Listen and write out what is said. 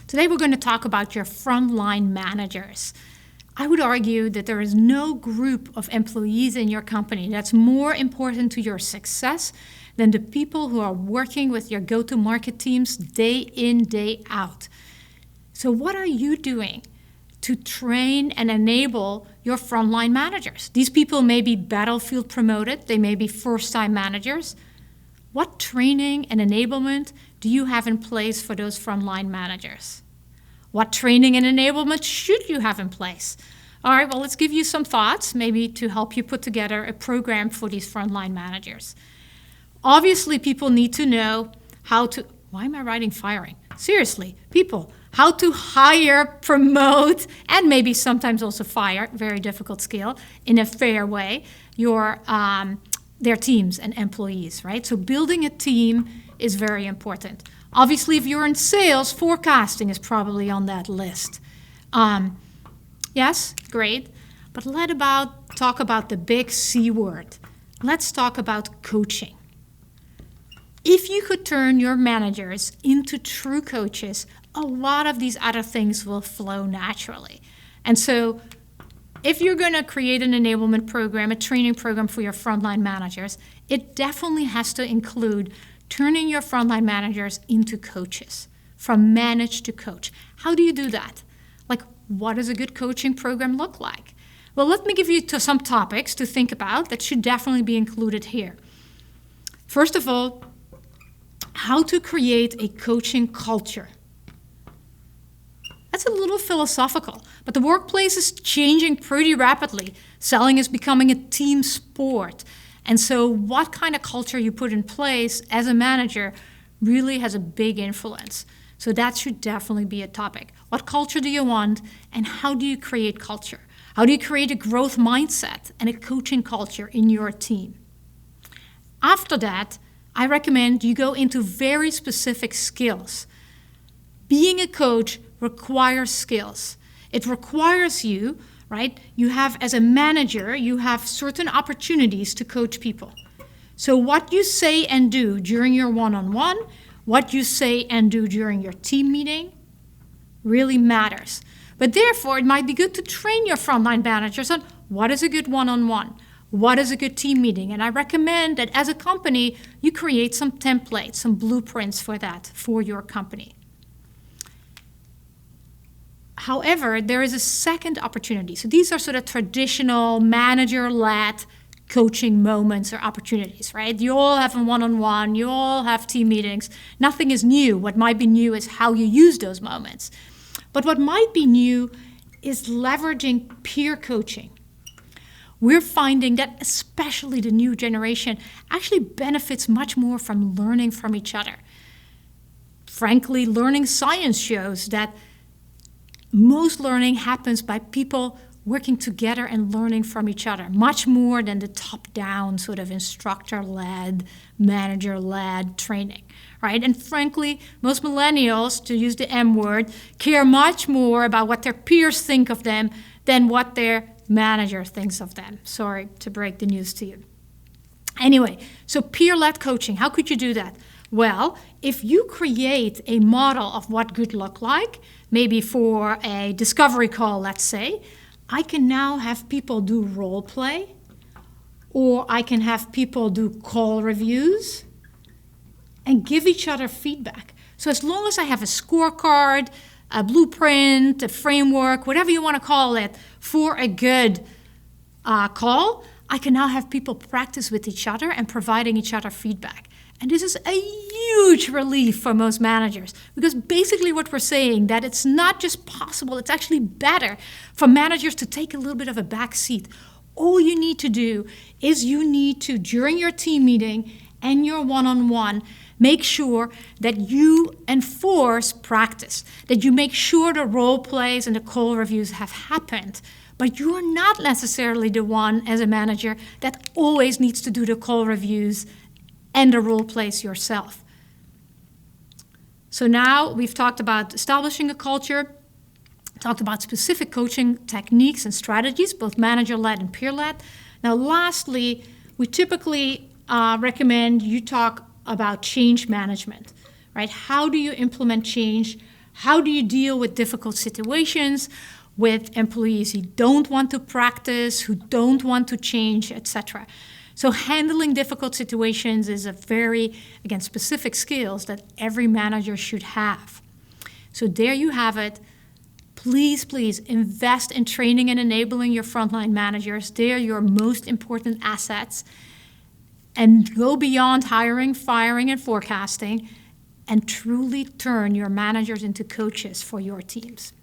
Today we're going to talk about your frontline managers. I would argue that there is no group of employees in your company that's more important to your success than the people who are working with your go-to-market teams day in, day out. So what are you doing to train and enable your frontline managers? These people may be battlefield promoted, they may be first-time managers. What training and enablement do you have in place for those frontline managers? What training and enablement should you have in place? All right, well, let's give you some thoughts, maybe to help you put together a program for these frontline managers. Obviously, people need to know how to, why am I writing firing? Seriously, people, how to hire, promote, and maybe sometimes also fire, very difficult skill, in a fair way, their teams and employees, right? So building a team is very important. Obviously, if you're in sales, forecasting is probably on that list. Yes, great. But let's talk about the big C word. Let's talk about coaching. If you could turn your managers into true coaches, a lot of these other things will flow naturally. And so if you're going to create an enablement program, a training program for your frontline managers, it definitely has to include turning your frontline managers into coaches, from manage to coach. How do you do that? Like, what does a good coaching program look like? Well, let me give you some topics to think about that should definitely be included here. First of all, how to create a coaching culture. That's a little philosophical, but the workplace is changing pretty rapidly. Selling is becoming a team sport. And so what kind of culture you put in place as a manager really has a big influence. So that should definitely be a topic. What culture do you want, and how do you create culture? How do you create a growth mindset and a coaching culture in your team? After that, I recommend you go into very specific skills. Being a coach requires skills. It requires you, right? You have, as a manager, you have certain opportunities to coach people. So what you say and do during your one-on-one, what you say and do during your team meeting really matters. But therefore, it might be good to train your frontline managers on what is a good one-on-one, what is a good team meeting. And I recommend that as a company, you create some templates, some blueprints for that for your company. However, there is a second opportunity. So these are sort of traditional manager-led coaching moments or opportunities, right? You all have a one-on-one, you all have team meetings. Nothing is new. What might be new is how you use those moments. But what might be new is leveraging peer coaching. We're finding that especially the new generation actually benefits much more from learning from each other. Frankly, learning science shows that most learning happens by people working together and learning from each other, much more than the top-down sort of instructor-led, manager-led training, right? And frankly, most millennials, to use the M word, care much more about what their peers think of them than what their manager thinks of them. Sorry to break the news to you. Anyway, so peer-led coaching, how could you do that? Well, if you create a model of what good look like, maybe for a discovery call, let's say, I can now have people do role play, or I can have people do call reviews and give each other feedback. So as long as I have a scorecard, a blueprint, a framework, whatever you want to call it, for a good call, I can now have people practice with each other and providing each other feedback. And this is a huge relief for most managers, because basically what we're saying that it's not just possible, it's actually better for managers to take a little bit of a back seat. All you need to do is you need to, during your team meeting and your one-on-one, make sure that you enforce practice, that you make sure the role plays and the call reviews have happened. But you're not necessarily the one as a manager that always needs to do the call reviews and the role plays yourself. So now we've talked about establishing a culture, talked about specific coaching techniques and strategies, both manager-led and peer-led. Now lastly, we typically recommend you talk about change management, right? How do you implement change? How do you deal with difficult situations, with employees who don't want to practice, who don't want to change, etc.? So handling difficult situations is a very, again, specific skills that every manager should have. So there you have it. Please, please invest in training and enabling your frontline managers. They're your most important assets. And go beyond hiring, firing, and forecasting, and truly turn your managers into coaches for your teams.